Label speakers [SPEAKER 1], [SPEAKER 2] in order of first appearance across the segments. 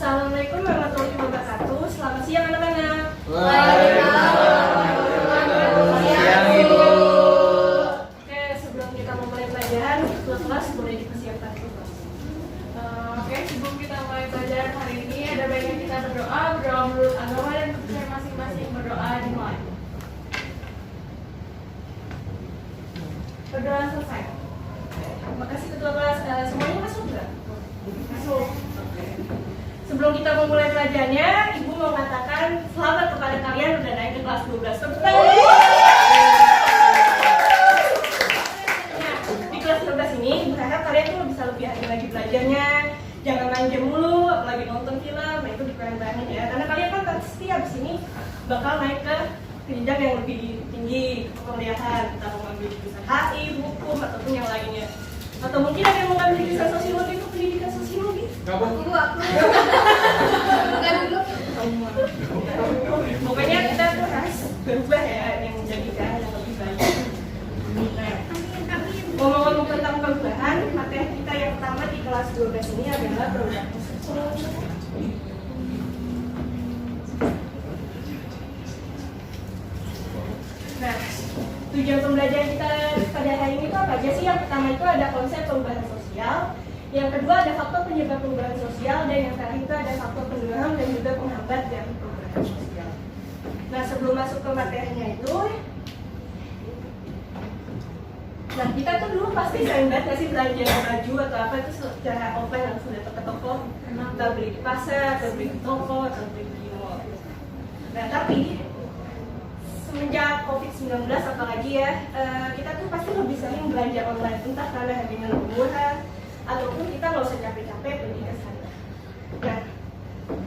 [SPEAKER 1] Assalamualaikum warahmatullahi wabarakatuh. Selamat siang anak-anak.
[SPEAKER 2] Selamat siang Ibu.
[SPEAKER 1] Oke, sebelum kita memulai pelajaran, ketua kelas boleh dipersiapkan dulu. Oke, sebelum kita mulai pelajaran hari ini, ada baiknya kita berdoa menurut agama dan kepercayaan masing-masing. Berdoa dimulai. Berdoa selesai. Terima kasih ketua kelas. Semuanya masuk nggak? Masuk. Oke. Sebelum kita memulai pelajarannya, Ibu mau mengatakan selamat kepada kalian udah naik ke kelas 12. Tepuk tangan. Nah, di kelas 12 ini, Ibu harap kalian tuh bisa lebih hati lagi belajarnya. Jangan manja mulu, apalagi nonton film, nah itu dikurang-kurangin ya. Karena kalian kan pasti abis ini bakal naik ke jenjang yang lebih tinggi, kuliahan, entah mau ngambil jurusan HI, hukum, ataupun yang lainnya. Atau mungkin ada yang mau ngambil jurusan sosiologi, itu pendidikan sosiologi.
[SPEAKER 2] Aku.
[SPEAKER 1] Pokoknya kita tuh harus berubah ya, yang menjadikan yang lebih baik. Nah, ngomong-ngomong tentang perubahan, materi kita yang pertama di kelas 12 ini adalah perubahan sosial. Nah, tujuan pembelajaran kita pada hari ini itu apa aja sih? Yang pertama itu ada konsep perubahan sosial, yang kedua ada faktor penyebab perubahan sosial, dan yang terakhir itu ada faktor pendorong dan juga penghambat dari perubahan sosial. Nah, sebelum masuk ke materinya itu, nah kita tuh dulu pasti sering banget nggak sih belanja baju atau apa itu secara offline langsung datang ke toko, atau beli di pasar, atau beli di toko, atau beli di mall. Nah, tapi semenjak COVID-19 apalagi ya, kita tuh pasti lebih sering belanja online, entah karena harganya lebih murah ataupun kita nggak usah capek-capek pergi ke sana. Nah,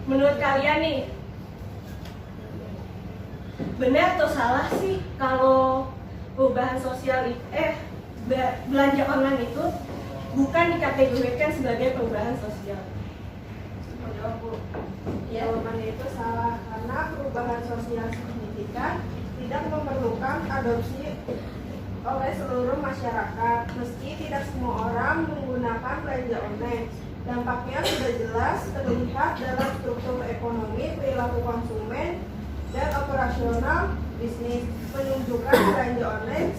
[SPEAKER 1] menurut kalian nih, benar atau salah sih kalau perubahan sosial belanja online itu bukan dikategorikan sebagai perubahan sosial?
[SPEAKER 3] Ya, jawabannya itu salah karena perubahan sosial signifikan tidak memerlukan adopsi oleh seluruh masyarakat. Meski tidak semua orang menggunakan belanja online, dampaknya sudah jelas terlihat dalam struktur ekonomi, perilaku konsumen, dan operasional bisnis, menunjukkan belanja online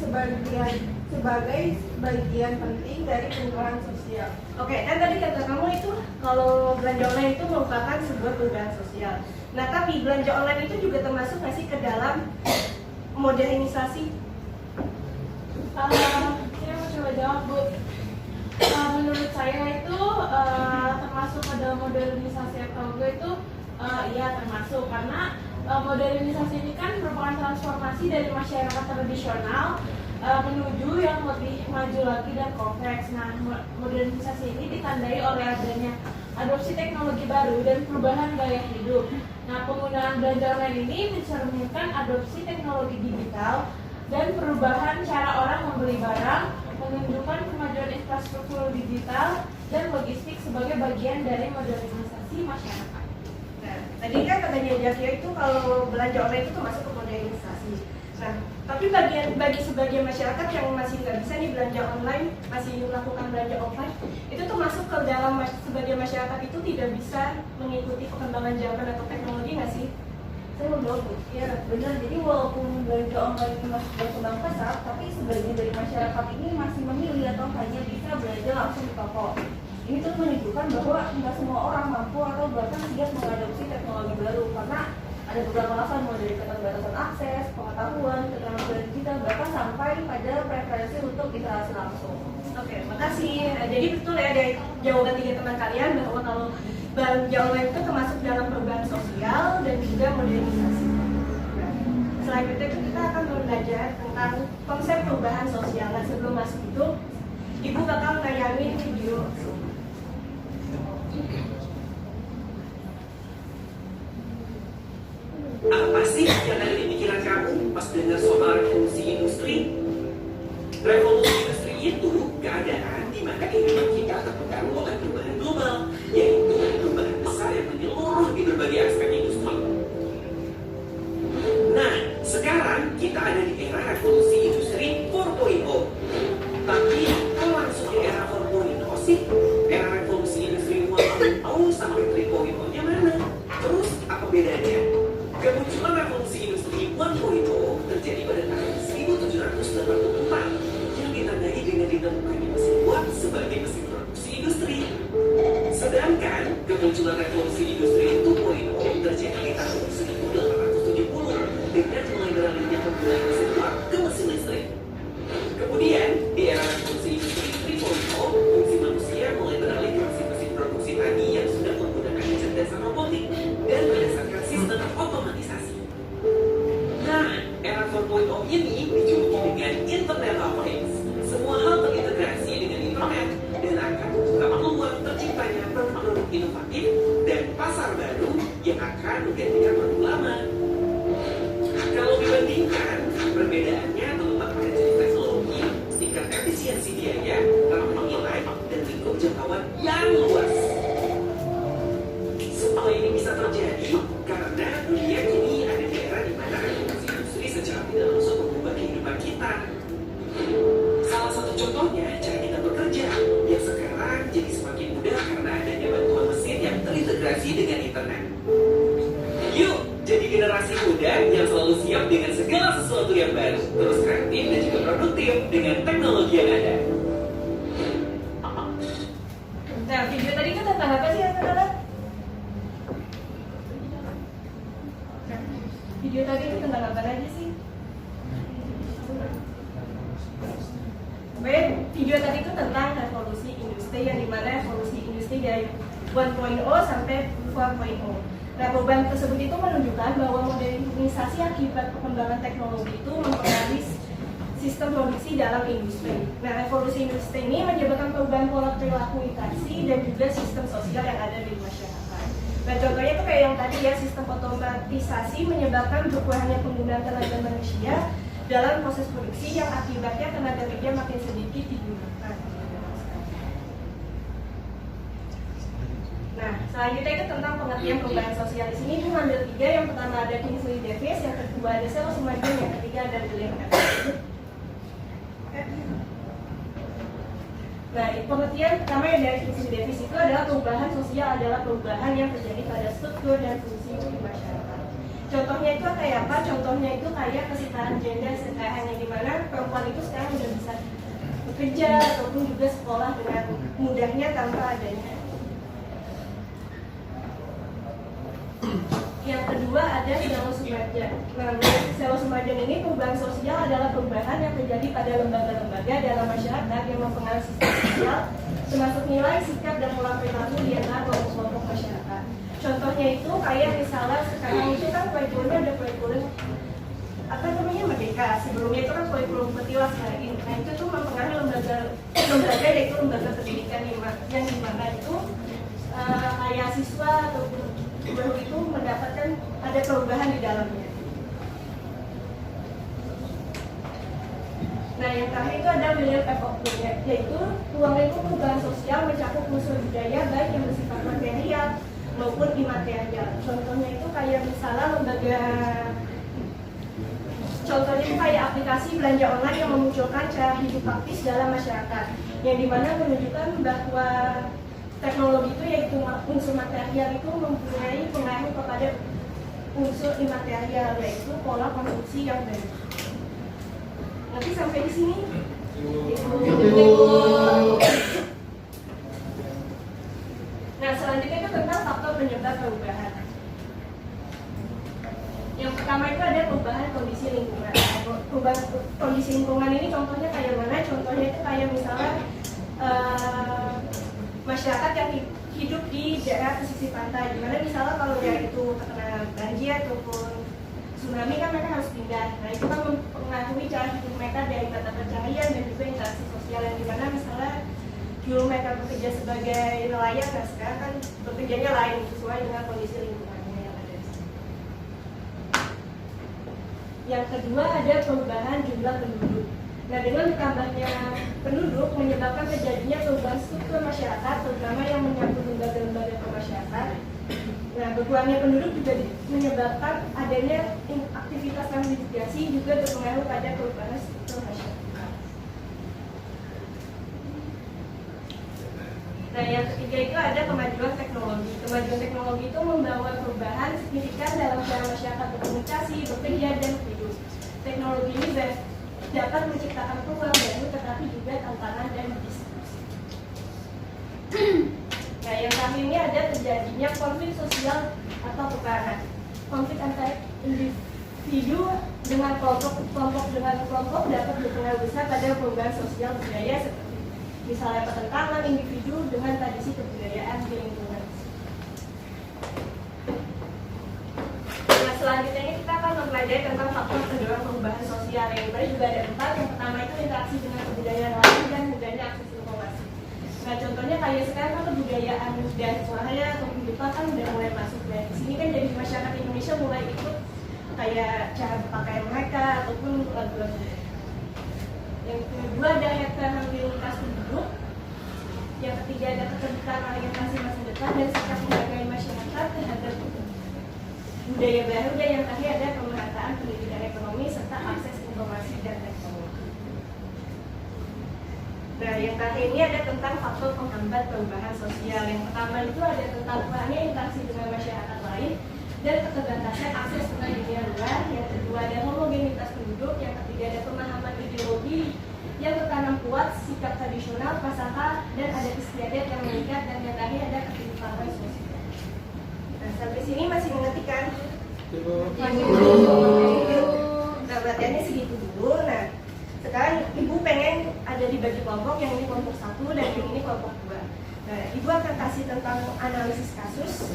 [SPEAKER 3] sebagai bagian penting dari perubahan sosial.
[SPEAKER 1] Oke, kan tadi kata kamu itu kalau belanja online itu merupakan sebuah perubahan sosial. Nah, tapi belanja online itu juga termasuk nggak sih ke dalam modernisasi?
[SPEAKER 4] Saya mau coba jawab, Bu. Menurut saya itu termasuk ke dalam modernisasi atau enggak itu iya termasuk, karena modernisasi ini kan merupakan transformasi dari masyarakat tradisional menuju yang lebih maju lagi dan kompleks. Nah, modernisasi ini ditandai oleh adanya adopsi teknologi baru dan perubahan gaya hidup. Nah, penggunaan belanja online ini mencerminkan adopsi teknologi digital dan perubahan cara orang membeli barang, menunjukkan kemajuan infrastruktur digital dan logistik sebagai bagian dari modernisasi masyarakat.
[SPEAKER 1] Nah, tadi kan katanya Jakia itu kalau belanja online itu masuk ke modernisasi. Nah, tapi bagi sebagian masyarakat yang masih nggak bisa nih belanja online, masih melakukan belanja offline, itu tuh masuk ke dalam sebagian masyarakat itu tidak bisa mengikuti perkembangan zaman atau teknologi nggak sih?
[SPEAKER 5] Saya mau jawab, ya benar. Jadi walaupun belanja online ini masuk berkembang pesat, tapi sebagian dari masyarakat ini masih memilih atau hanya bisa belanja langsung di toko. Ini tuh menunjukkan bahwa tidak semua orang mampu atau bahkan siap mengadopsi teknologi baru, karena ada beberapa alasan, mulai dari keterbatasan akses, pengetahuan, keterampilan digital, bahkan sampai pada preferensi untuk interaksi langsung.
[SPEAKER 1] Oke, makasih. Jadi betul ya dari jawaban tiga teman kalian bahwa kalau belanja online itu termasuk dalam perubahan sosial dan juga modernisasi. Nah, selain itu kita akan belajar tentang konsep perubahan sosial. Nah, sebelum masuk itu, Ibu bakal nayangin video.
[SPEAKER 6] Apa sih yang ada di pikiran kamu pas dengar soal revolusi industri? Revolusi industri itu keadaan di mana kehidupan kita terpengaruh oleh perubahan global, yaitu perubahan besar yang menyeluruh di berbagai aspek industri. Nah, sekarang kita ada di era revolusi industri 4.0. Tapi kalau langsung di era 4.0 sih, era revolusi industri 1.0 sampai 3.0-nya mana? perbedaannya? Kemunculan revolusi industri 1.0 terjadi pada tahun 1784 yang ditandai dengan ditemukannya mesin uap sebagai mesin produksi industri. Sedangkan kemunculan revolusi industri 2.0 terjadi di tahun 1870 dengan mulai beralihnya penggunaan mesin uap ke mesin listrik. Kemudian, di era revolusi industri 3.0, fungsi manusia mulai beralih ke mesin-mesin produksi tani yang sudah menggunakan kecerdasan robotik dan berdasarkan sistem otomatisasi. Nah, era 4.0 ini dijuluki dengan Internet of Things. Semua hal terintegrasi dengan internet dan akan membuka peluang terciptanya produk-produk inovatif dan pasar baru yang akan menggantikan produk lama. Kalau dibandingkan, perbedaannya terletak pada jenis teknologi, tingkat efisiensi biaya, ramah nilai, dan lingkup jangkauan yang luas. Semua ini bisa terjadi karena dunia kini ada di era di mana revolusi industri secara tidak langsung mengubah kehidupan kita. Salah satu contohnya cara kita bekerja yang sekarang jadi semakin mudah karena adanya bantuan mesin yang terintegrasi dengan internet. Yuk, jadi generasi muda yang selalu siap dengan segala sesuatu yang baru, terus kreatif dan juga produktif dengan teknologi yang ada.
[SPEAKER 1] Nah, video tadi itu tentang apa sih anak-anak? Video tadi itu tentang apa aja sih? Baik, video tadi itu tentang revolusi industri yang dimana revolusi industri dari 1.0 sampai 4.0. Nah, perubahan tersebut itu menunjukkan bahwa modernisasi akibat perkembangan teknologi itu mempengaruhi sistem produksi dalam industri. Nah, revolusi industri ini menyebabkan perubahan pola perilaku interaksi dan juga sistem sosial yang ada di masyarakat. Nah, contohnya itu kayak yang tadi ya, sistem otomatisasi menyebabkan berkurangnya penggunaan tenaga manusia dalam proses produksi yang akibatnya tenaga kerja makin sedikit digunakan. Nah, selanjutnya itu tentang pengertian perubahan sosial. Di sini itu ngambil 3. Yang pertama ada Kingsley Davis, yang kedua ada Selos Majen, yang ketiga ada William Evans. Nah, pengertian pertama yang dari Kingsley Davis itu adalah perubahan sosial adalah perubahan yang terjadi pada struktur dan fungsi di masyarakat. Contohnya itu kayak apa? Contohnya itu kayak kesetaraan gender sekarang yang dimana perempuan itu sekarang sudah bisa bekerja ataupun juga sekolah dengan mudahnya tanpa adanya. Yang kedua ada Selos Majen. Nah, Selos Majen ini perubahan sosial adalah perubahan yang terjadi pada lembaga-lembaga dalam masyarakat yang mempengaruhi sistem sosial, termasuk nilai, sikap, dan pola perilaku di antara kelompok-kelompok masyarakat. Contohnya itu kayak misalnya sekarang itu kan kurikulumnya ada kurikulum apa namanya Merdeka. Sebelumnya itu kan kurikulum Petilas hari ini. Nah, itu tuh mempengaruhi lembaga yaitu lembaga pendidikan yang dimana itu kayak siswa ataupun baru itu mendapatkan ada perubahan di dalamnya. Nah, yang terakhir itu ada William F. Ockley, yaitu ruang lingkup perubahan sosial mencakup unsur budaya baik yang bersifat material maupun imaterial. Contohnya itu kayak misalnya contohnya itu kayak aplikasi belanja online yang memunculkan cara hidup praktis dalam masyarakat, yang dimana menunjukkan bahwa teknologi itu yaitu unsur material itu mempunyai pengaruh kepada unsur imaterial yaitu pola konsumsi yang baik. Nanti sampai di sini. Nah, selanjutnya itu tentang faktor penyebab perubahan. Yang pertama itu ada perubahan kondisi lingkungan. Perubahan kondisi lingkungan ini contohnya kayak mana? Contohnya itu kayak misalnya masyarakat yang hidup di daerah pesisir pantai, dimana misalnya kalau daerah itu terkena banjir ataupun tsunami kan mereka harus pindah. Nah, itu kan mempengaruhi cara hidup mereka dari mata pencaharian dan juga interaksi sosial, yang dimana misalnya dulu mereka bekerja sebagai nelayan, nah sekarang kan bekerjanya lain sesuai dengan kondisi lingkungannya yang ada di sini. Yang kedua ada perubahan jumlah penduduk. Nah, dengan bertambahnya penduduk menyebabkan terjadinya perubahan struktur masyarakat, terutama yang menyangkut lembaga-lembaga kemasyarakatan. Nah, berkurangnya penduduk juga menyebabkan adanya aktivitas transmigrasi juga berpengaruh pada perubahan struktur masyarakat. Nah, yang ketiga itu ada kemajuan teknologi. Kemajuan kemajuan teknologi itu membawa perubahan signifikan dalam cara masyarakat berkomunikasi, bekerja, dan hidup. Teknologi ini dapat menciptakan peluang baru, tetapi juga tantangan dan diskusi. Nah, yang terakhir ini ada terjadinya konflik sosial atau peperangan. Konflik antara individu dengan kelompok dengan kelompok dapat berpengaruh besar pada perubahan sosial budaya seperti misalnya pertentangan individu dengan tradisi kebudayaan di lingkungan. Nah, selanjutnya ini kita akan mempelajari tentang faktor pendorong perubahan sosial. Yang tadi juga ada 4. Yang pertama itu interaksi dengan kebudayaan lain dan mudahnya akses informasi. Nah, contohnya kayak sekarang kan kebudayaan dan suaranya atau kehidupan kan udah mulai masuk, dan di sini kan jadi masyarakat Indonesia mulai ikut kayak cara berpakaian mereka ataupun lagu-lagu. Yang kedua ada heterogenitas penduduk. Yang ketiga ada keterbukaan orientasi masa depan dan sikap menghargai masyarakat terhadap budaya baru, dan yang terakhir ada pemerataan pendidikan ekonomi serta akses informasi dan teknologi. Nah, yang terakhir ini ada tentang faktor penghambat perubahan sosial. Yang pertama itu ada tentang kurangnya interaksi dengan masyarakat lain dan keterbatasan akses ke dunia luar. Yang kedua ada homogenitas penduduk. Yang ketiga ada pemahaman ideologi yang tertanam kuat, sikap tradisional, prasangka, dan ada istiadat yang meningkat, dan yang terakhir ada ketimpangan sosial. Nah, sampai sini masih mengerti kan? Nah, latihannya segitu dulu. Nah, sekarang ibu pengen ada di bagi kelompok, yang ini kelompok 1 dan yang ini kelompok 2. Nah, ibu akan kasih tentang analisis kasus.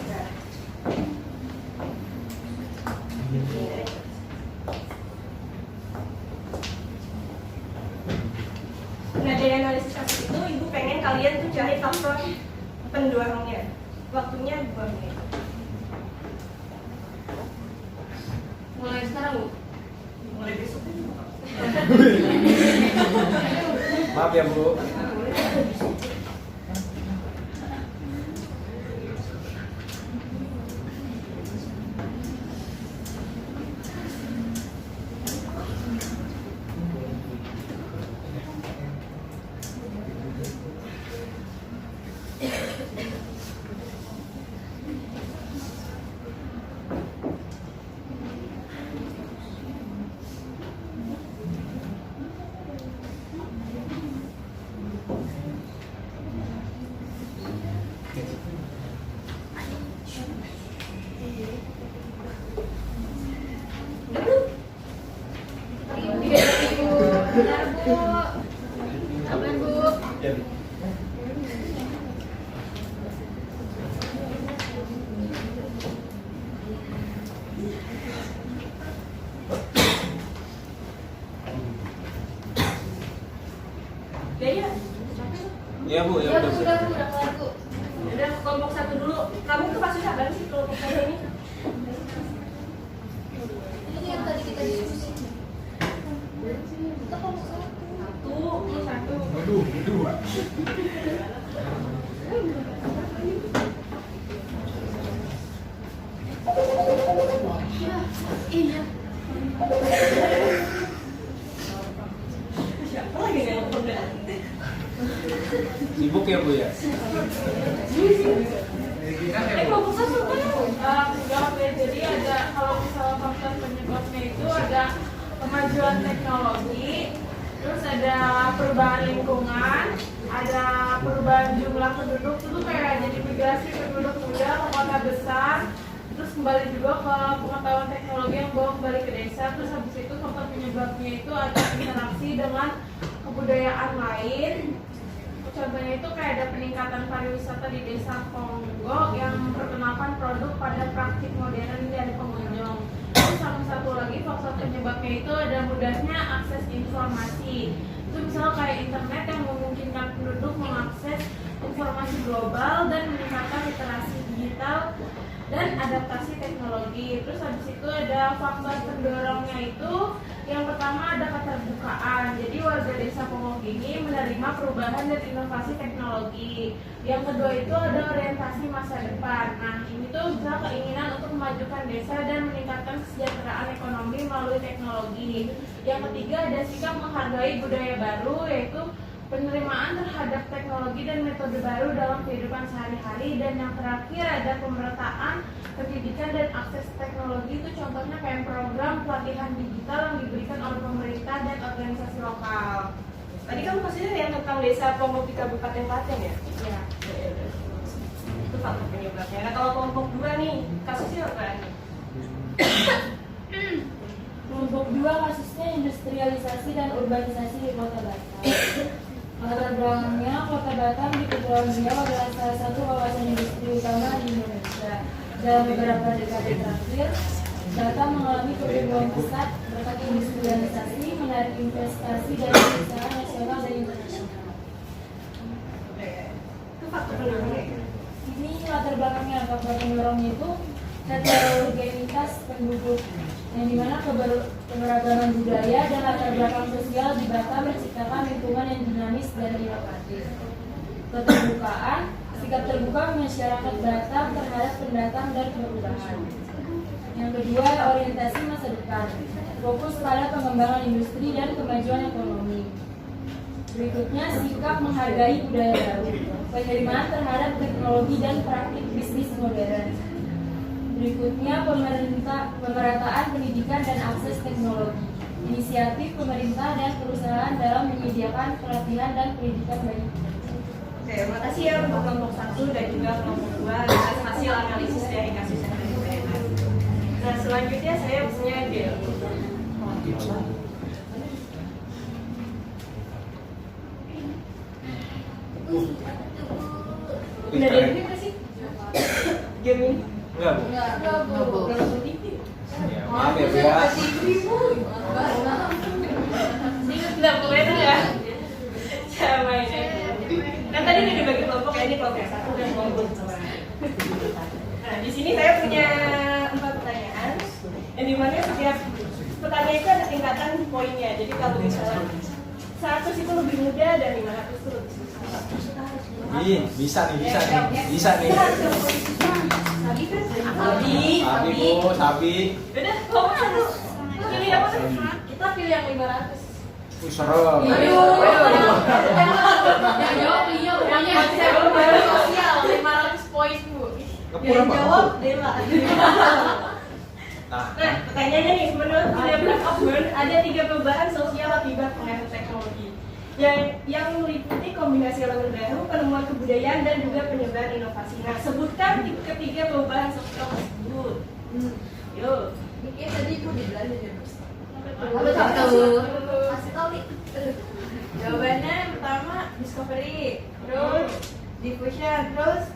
[SPEAKER 1] Nah, dari analisis kasus itu ibu pengen kalian tuh cari faktor pendorongnya. Waktunya 2 menit. Mulai sekarang, Bu? Mulai besok juga.
[SPEAKER 2] Maaf ya, Bu. Ya, Bu, ya udah.
[SPEAKER 1] Udah kelompok 1 dulu. Kamu tuh maksudnya apa sih kelompok 1 ini?
[SPEAKER 5] Ini yang tadi kita diskusi. Kita kelompok
[SPEAKER 1] 1.
[SPEAKER 2] Aduh.
[SPEAKER 1] Iya. Siapa lagi yang nelfon dah?
[SPEAKER 2] Sibuk ya, Bu ya?
[SPEAKER 1] Kelompok 1 kan?
[SPEAKER 4] Enggak, jadi ada kalau misalnya faktor penyebabnya itu ada kemajuan teknologi, terus ada perubahan lingkungan, ada perubahan jumlah penduduk, itu kayak jadi migrasi penduduk muda ke kota besar, terus kembali juga ke pengetahuan teknologi yang bawa kembali ke desa. Terus habis itu faktor penyebabnya itu ada interaksi dengan kebudayaan lain. Contohnya itu kayak ada peningkatan pariwisata di desa Konggo yang memperkenalkan produk pada praktik modern dari pengunjung. Terus satu lagi faktor penyebabnya itu ada mudahnya akses informasi. Itu misalnya kayak internet yang memungkinkan penduduk mengakses informasi global dan meningkatkan literasi digital dan adaptasi teknologi. Terus habis itu ada faktor pendorongnya itu yang pertama ada keterbukaan. Jadi warga desa Pongok ini menerima perubahan dan inovasi teknologi. Yang kedua itu ada orientasi masa depan. Nah, ini tuh bisa keinginan untuk memajukan desa dan meningkatkan kesejahteraan ekonomi melalui teknologi. Yang ketiga ada sikap menghargai budaya baru, yaitu penerimaan terhadap teknologi dan metode baru dalam kehidupan sehari-hari, dan yang terakhir ada pemerataan pendidikan dan akses teknologi. Itu contohnya kayak program pelatihan digital yang diberikan oleh pemerintah dan organisasi lokal.
[SPEAKER 1] Tadi kamu maksudnya yang tentang desa Ponggok di Kabupaten Klaten ya?
[SPEAKER 4] Ya.
[SPEAKER 1] Itu faktor penyebabnya. Nah kalau kelompok 2 nih, kasusnya apa nih?
[SPEAKER 5] Kelompok 2 kasusnya industrialisasi dan urbanisasi di Kota Batam. Latar belakangnya, Kota Batam di Kepulauan Riau adalah salah satu kawasan industri utama di Indonesia. Dalam beberapa dekade terakhir, Batam mengalami pertumbuhan pesat berkat industrialisasi, menarik investasi dari usaha nasional dan internasional.
[SPEAKER 1] Itu faktor pendorongnya.
[SPEAKER 5] Ini latar belakangnya, faktor pendorongnya itu heterogenitas penduduk, yang dimana keberagaman budaya dan latar belakang sosial di Batam menciptakan lingkungan yang dinamis dan inovatif. Keterbukaan, sikap terbuka masyarakat Batam terhadap pendatang dan perubahan. Yang kedua, orientasi masa depan, fokus pada pengembangan industri dan kemajuan ekonomi. Berikutnya, sikap menghargai budaya baru, penerimaan terhadap teknologi dan praktik bisnis modern. Berikutnya, pemerataan pendidikan dan akses teknologi, inisiatif pemerintah dan perusahaan dalam menyediakan pelatihan dan pendidikan bagi.
[SPEAKER 1] Oke, makasih ya untuk kelompok 1 dan juga kelompok 2 atas hasil analisis dari kasus yang tadi saya bahas. Nah, selanjutnya saya punya Del. Udah Del ini apa sih? Game ini?
[SPEAKER 2] Enggak, Bu.
[SPEAKER 4] Enggak, Bu.
[SPEAKER 2] Ya, maaf ya, Bu ya.
[SPEAKER 1] Nggak boleh tuh ya. Cara mainnya. Kan tadi udah dibagi kelompok, ya ini kelompok 1 dan kelompok 2. Nah, di sini saya punya 4 pertanyaan. Yang dimana setiap pertanyaan itu ada tingkatan poinnya. Jadi kalau misalnya 100 itu lebih mudah dan 500 itu lebih susah.
[SPEAKER 2] Ih, bisa nih. Bisa nih.
[SPEAKER 1] Sabi kan?
[SPEAKER 2] Sabi, Bu, sabi.
[SPEAKER 1] Udah, kelompok 1. Pilih apa tuh? Kita pilih yang 500.
[SPEAKER 2] Serem.
[SPEAKER 4] Yang jawab iya, pokoknya baru sosial 500 poin, Bu.
[SPEAKER 1] Yang jawab Dela.
[SPEAKER 2] Nah,
[SPEAKER 1] Nah, pertanyaannya nih, menurut William Blackburn ada 3 perubahan sosial akibat pengaruh teknologi yang meliputi kombinasi elemen baru, penemuan kebudayaan, dan juga penyebaran inovasi. Nah, sebutkan ketiga perubahan sosial tersebut. Yo.
[SPEAKER 3] Mungkin tadi Bu di Belanda ya.
[SPEAKER 1] Kasih tahu nih.
[SPEAKER 3] Jawabannya pertama discovery, terus diffusion, terus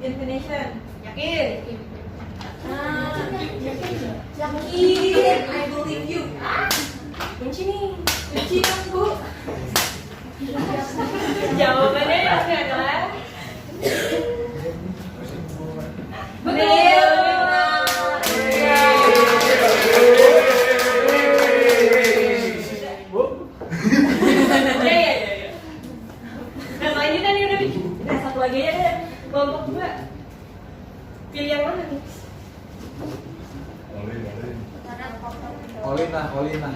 [SPEAKER 3] infination.
[SPEAKER 1] Yakin?
[SPEAKER 3] Yakin, I believe you.
[SPEAKER 1] Kunci nih.
[SPEAKER 3] Kunci dong Bu.
[SPEAKER 1] Jawabannya adalah
[SPEAKER 3] Betul.
[SPEAKER 1] Ya. Nah, selanjutnya nih udah. Nah, satu lagi aja deh. Kelompok 2. Pilih yang mana nih?
[SPEAKER 2] Olina.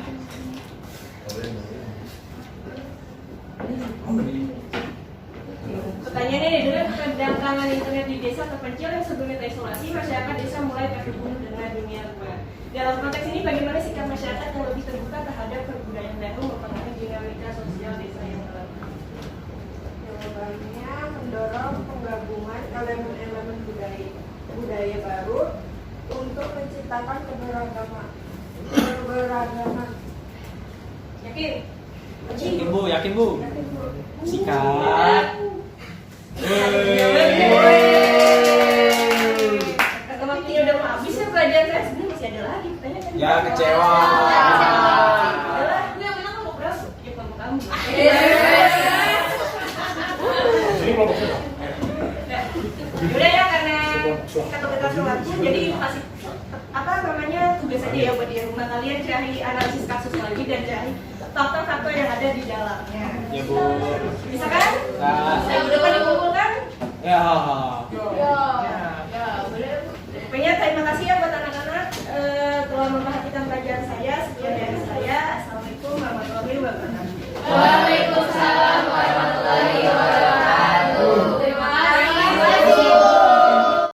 [SPEAKER 1] Pertanyaannya nih, dengan kedatangan internet di desa terpencil yang sebelumnya terisolasi, masyarakat desa mulai terhubung dengan dunia luar. Dalam konteks ini, bagaimana sikap masyarakat yang lebih terbuka terhadap kebudayaan baru mempengaruhi dinamika sosial desa yang lemah?
[SPEAKER 3] Jawabannya mendorong penggabungan elemen-elemen budaya baru untuk menciptakan keberagaman.
[SPEAKER 1] Yakin?
[SPEAKER 2] Yakin, Bu. Sikat.
[SPEAKER 1] Kata waktunya udah mau habis ya pelajaran saya, sebenarnya masih ada lagi. Pertanyaan
[SPEAKER 2] Ya, kecewa.
[SPEAKER 1] Lu yang menang kelompok berapa? Ya kelompok kamu.
[SPEAKER 2] Ini kelompoknya.
[SPEAKER 1] Udah ya, karena kita waktu, jadi kasih tugas aja ya buat di rumah kalian, cari analisis kasus lagi dan cari faktor-faktor yang ada di dalamnya.
[SPEAKER 2] Ya, Bu.
[SPEAKER 1] Bisa kan?
[SPEAKER 2] Nah.
[SPEAKER 1] Minggu depan dikumpulkan?
[SPEAKER 2] Ya.
[SPEAKER 4] Ya.